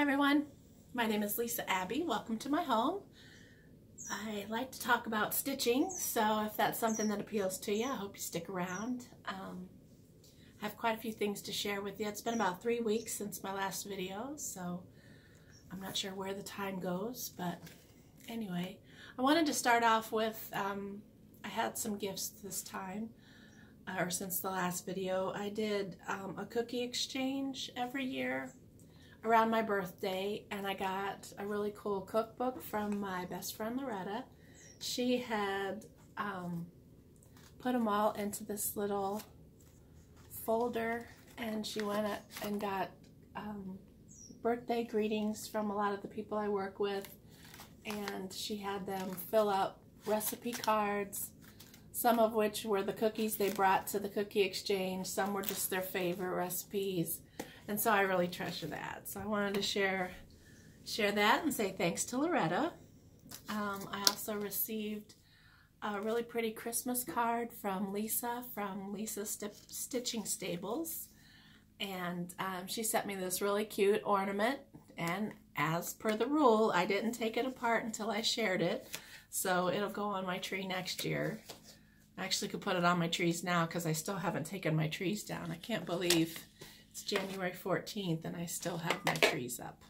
everyone, my name is Lisa Abbey. Welcome to my home. I like to talk about stitching, so if that's something that appeals to you, I hope you stick around. I have quite a few things to share with you. It's been about 3 weeks since my last video, so I'm not sure where the time goes, but anyway, I wanted to start off with, I had some gifts this time, or since the last video. I did a cookie exchange every year around my birthday, and I got a really cool cookbook from my best friend Loretta. She had put them all into this little folder, and she went and got birthday greetings from a lot of the people I work with, and she had them fill out recipe cards, some of which were the cookies they brought to the cookie exchange, some were just their favorite recipes. And so I really treasure that. So I wanted to share that and say thanks to Loretta. I also received a really pretty Christmas card from Lisa's Stitching Stables. And she sent me this really cute ornament. And as per the rule, I didn't take it apart until I shared it. So it'll go on my tree next year. I actually could put it on my trees now because I still haven't taken my trees down. I can't believe it's January 14th and I still have my trees up.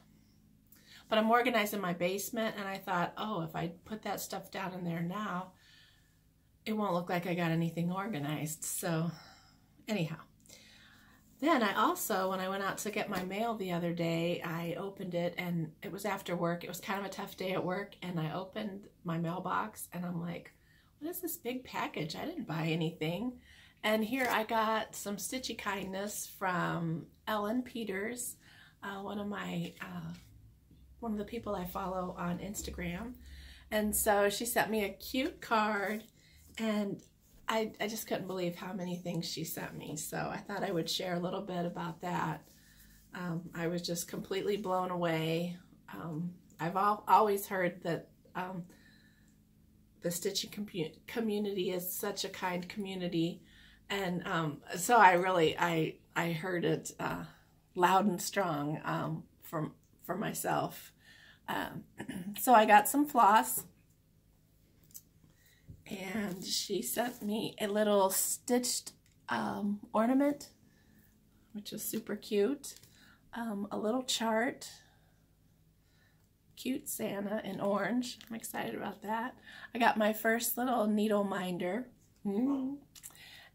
But I'm organizing my basement, and I thought, oh, if I put that stuff down in there now, it won't look like I got anything organized. So anyhow, then I also, when I went out to get my mail the other day, I opened it, and it was after work. It was kind of a tough day at work, and I opened my mailbox and I'm like, what is this big package? I didn't buy anything. And here I got some stitchy kindness from Ellen Peters, one of the people I follow on Instagram. And so she sent me a cute card, and I just couldn't believe how many things she sent me. So I thought I would share a little bit about that. I was just completely blown away. I've always heard that the stitching community is such a kind community. And so I heard it loud and strong for myself. So I got some floss, and she sent me a little stitched ornament, which is super cute. A little chart, cute Santa in orange. I'm excited about that. I got my first little needle minder.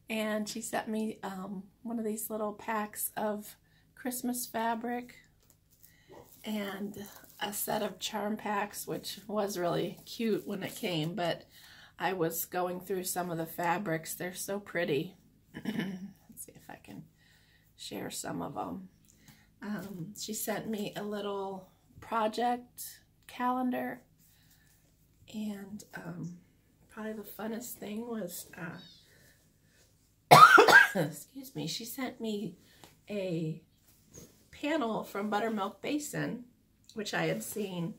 And she sent me one of these little packs of Christmas fabric and a set of charm packs, which was really cute when it came, but I was going through some of the fabrics. They're so pretty. Let's see if I can share some of them. She sent me a little project calendar, and probably the funnest thing was excuse me, she sent me a panel from Buttermilk Basin, which I had seen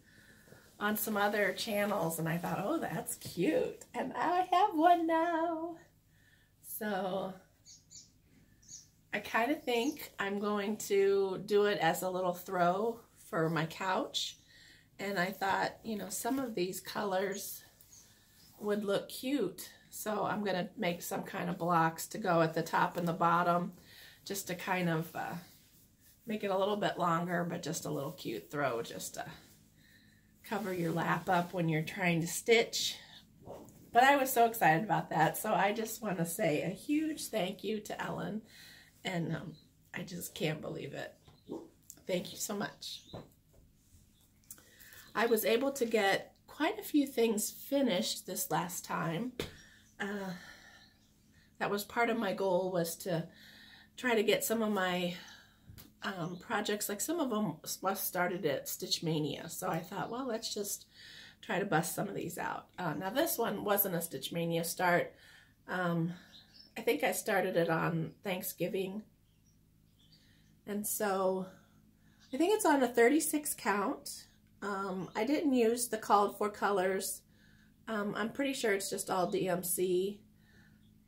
on some other channels, and I thought, oh, that's cute, and I have one now. So I kind of think I'm going to do it as a little throw for my couch, and I thought, you know, some of these colors would look cute. So I'm going to make some kind of blocks to go at the top and the bottom, just to kind of make it a little bit longer, but just a little cute throw, just to cover your lap up when you're trying to stitch. But I was so excited about that, so I just want to say a huge thank you to Ellen, and I just can't believe it. Thank you so much. I was able to get quite a few things finished this last time. That was part of my goal, was to try to get some of my projects, like some of them was started at Stitch Mania. So I thought, well, let's just try to bust some of these out. Now this one wasn't a Stitch Mania start. I think I started it on Thanksgiving. And so I think it's on a 36 count. I didn't use the called for colors. I'm pretty sure it's just all DMC,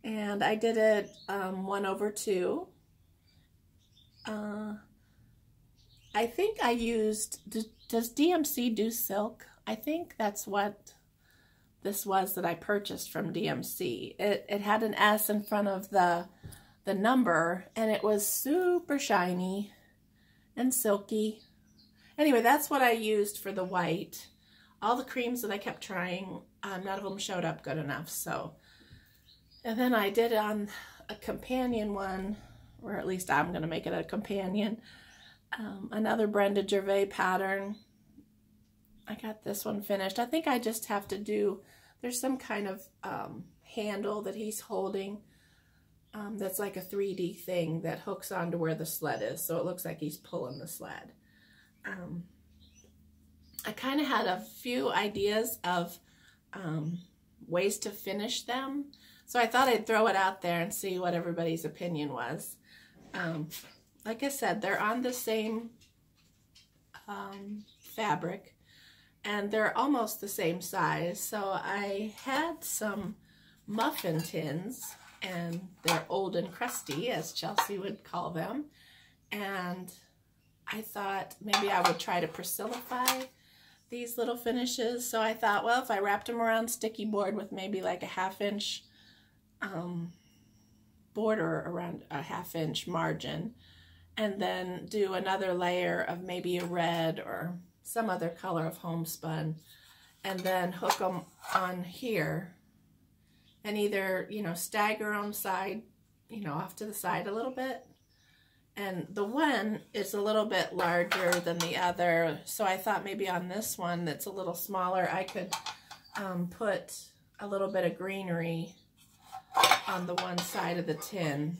and I did it 1/2. I think I used, does DMC do silk? I think that's what this was that I purchased from DMC. It had an S in front of the number, and it was super shiny and silky. Anyway, that's what I used for the white. All the creams that I kept trying, none of them showed up good enough. So, and then I did on a companion one, or at least I'm going to make it a companion, another Brenda Gervais pattern. I got this one finished. I think I just have to do, there's some kind of handle that he's holding that's like a 3D thing that hooks onto where the sled is. So it looks like he's pulling the sled. I kind of had a few ideas of ways to finish them. So I thought I'd throw it out there and see what everybody's opinion was. Like I said, they're on the same fabric, and they're almost the same size. So I had some muffin tins, and they're old and crusty, as Chelsea would call them. And I thought maybe I would try to Priscillify these little finishes. So I thought, well, if I wrapped them around sticky board with maybe like a 1/2 inch border around a 1/2 inch margin, and then do another layer of maybe a red or some other color of homespun, and then hook them on here, and either, you know, stagger them side, you know, off to the side a little bit. And the one is a little bit larger than the other, so I thought maybe on this one that's a little smaller, I could put a little bit of greenery on the one side of the tin.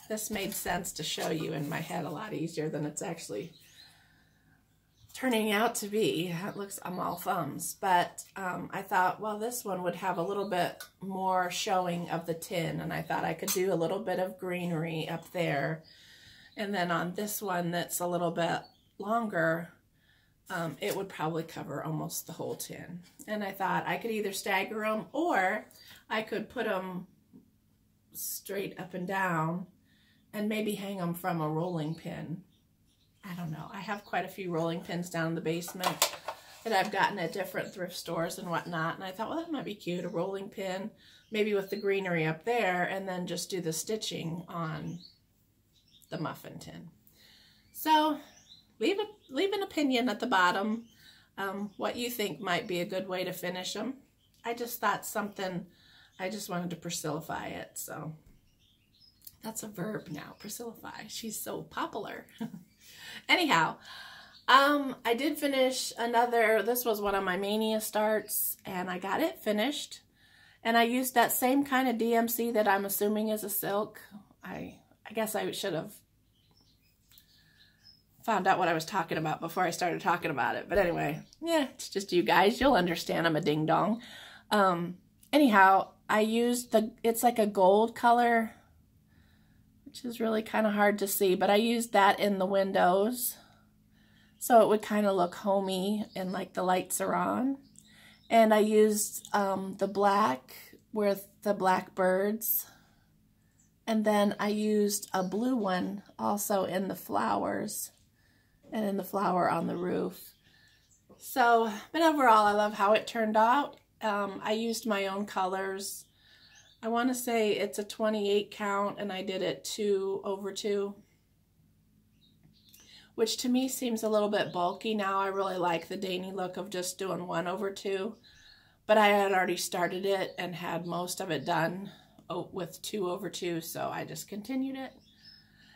This made sense to show you in my head a lot easier than it's actually turning out to be. It looks, I'm all thumbs, but I thought, well, this one would have a little bit more showing of the tin, and I thought I could do a little bit of greenery up there. And then on this one that's a little bit longer, it would probably cover almost the whole tin. And I thought I could either stagger them, or I could put them straight up and down and maybe hang them from a rolling pin. I don't know. I have quite a few rolling pins down in the basement that I've gotten at different thrift stores and whatnot. And I thought, well, that might be cute, a rolling pin, maybe with the greenery up there, and then just do the stitching on the muffin tin. So leave an opinion at the bottom, what you think might be a good way to finish them. I just thought something, I just wanted to Priscillify it. So that's a verb now, Priscillify. She's so popular. Anyhow, I did finish another, this was one of my Mania starts, and I got it finished. And I used that same kind of DMC that I'm assuming is a silk. I guess I should have found out what I was talking about before I started talking about it. But anyway, yeah, it's just you guys. You'll understand I'm a ding-dong. Anyhow, I used it's like a gold color, which is really kind of hard to see, but I used that in the windows, so it would kind of look homey and like the lights are on. And I used the black with the black birds, and then I used a blue one also in the flowers and in the flower on the roof. So, but overall, I love how it turned out. I used my own colors. I want to say it's a 28 count, and I did it 2/2, which to me seems a little bit bulky now. I really like the dainty look of just doing 1/2, but I had already started it and had most of it done with 2/2, so I just continued it.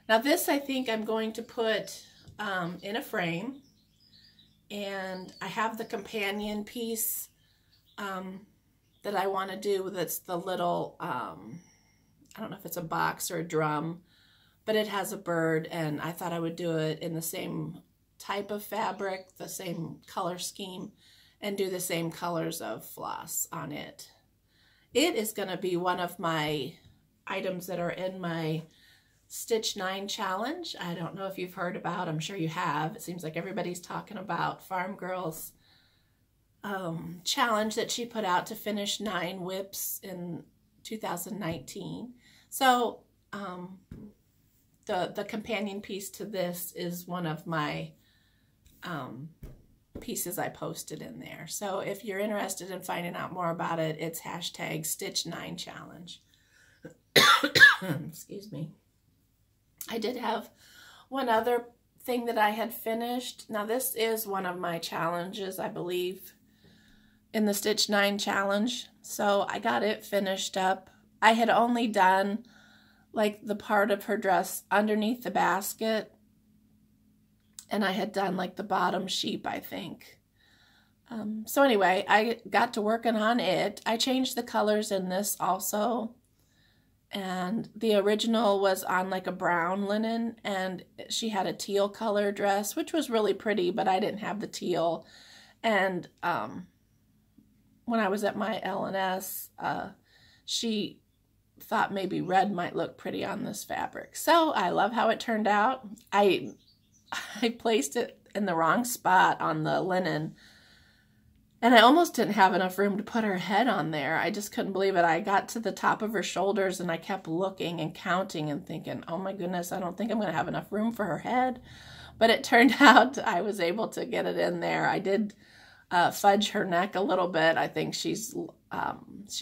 Now this I think I'm going to put in a frame, and I have the companion piece that I want to do. That's the little, I don't know if it's a box or a drum, but it has a bird, and I thought I would do it in the same type of fabric, the same color scheme, and do the same colors of floss on it. It is going to be one of my items that are in my Stitch 9 challenge. I don't know if you've heard about, I'm sure you have. It seems like everybody's talking about Farm Girl's challenge that she put out to finish 9 whips in 2019. So the companion piece to this is one of my pieces I posted in there. So if you're interested in finding out more about it, it's hashtag Stitch9Challenge. Excuse me. I did have one other thing that I had finished. Now this is one of my challenges, I believe, in the Stitch 9 challenge. So I got it finished up. I had only done like the part of her dress underneath the basket, and I had done like the bottom sheep, I think. So anyway, I got to working on it. I changed the colors in this also. And the original was on like a brown linen, and she had a teal color dress, which was really pretty, but I didn't have the teal. And when I was at my L&S, she thought maybe red might look pretty on this fabric. So I love how it turned out. I placed it in the wrong spot on the linen, and I almost didn't have enough room to put her head on there. I just couldn't believe it. I got to the top of her shoulders, and I kept looking and counting and thinking, oh my goodness, I don't think I'm going to have enough room for her head. But it turned out I was able to get it in there. I did fudge her neck a little bit. I think she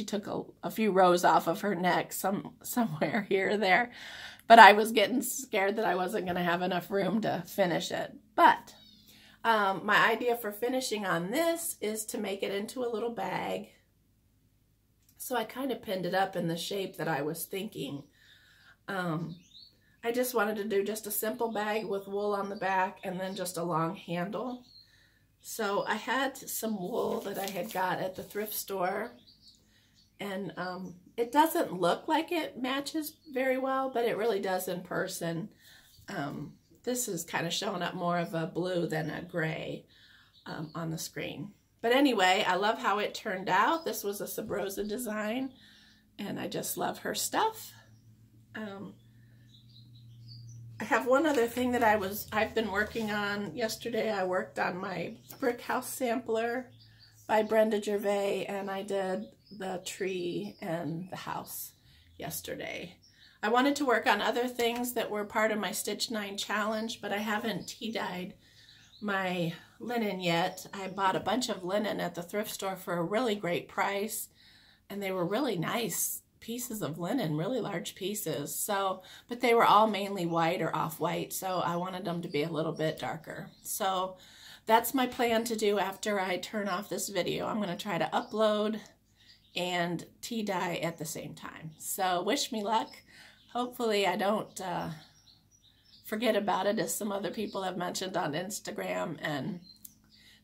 took a few rows off of her neck somewhere here or there. But I was getting scared that I wasn't going to have enough room to finish it. But my idea for finishing on this is to make it into a little bag. So I kind of pinned it up in the shape that I was thinking. I just wanted to do just a simple bag with wool on the back and then just a long handle. So I had some wool that I had got at the thrift store, and it doesn't look like it matches very well, but it really does in person. This is kind of showing up more of a blue than a gray on the screen. But anyway, I love how it turned out. This was a Sub Rosa design, and I just love her stuff. I have one other thing that I've been working on. Yesterday I worked on my brick house sampler by Brenda Gervais, and I did the tree and the house yesterday. I wanted to work on other things that were part of my Stitch 9 challenge, but I haven't tea-dyed my linen yet. I bought a bunch of linen at the thrift store for a really great price, and they were really nice pieces of linen, really large pieces. So, but they were all mainly white or off-white, so I wanted them to be a little bit darker. So that's my plan to do after I turn off this video. I'm going to try to upload and tea dye at the same time. So wish me luck. Hopefully I don't forget about it, as some other people have mentioned on Instagram, and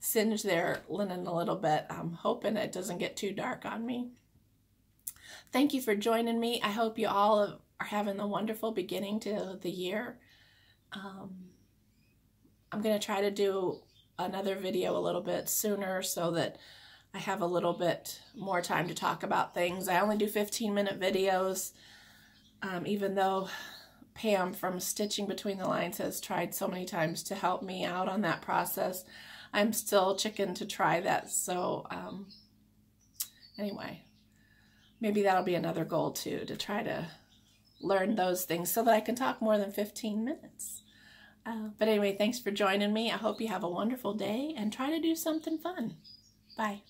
singe their linen a little bit. I'm hoping it doesn't get too dark on me. Thank you for joining me. I hope you all are having a wonderful beginning to the year. I'm going to try to do another video a little bit sooner so that I have a little bit more time to talk about things. I only do 15-minute videos, even though Pam from Stitching Between the Lines has tried so many times to help me out on that process. I'm still chicken to try that. So anyway, maybe that'll be another goal too, to try to learn those things so that I can talk more than 15 minutes. But anyway, thanks for joining me. I hope you have a wonderful day and try to do something fun. Bye.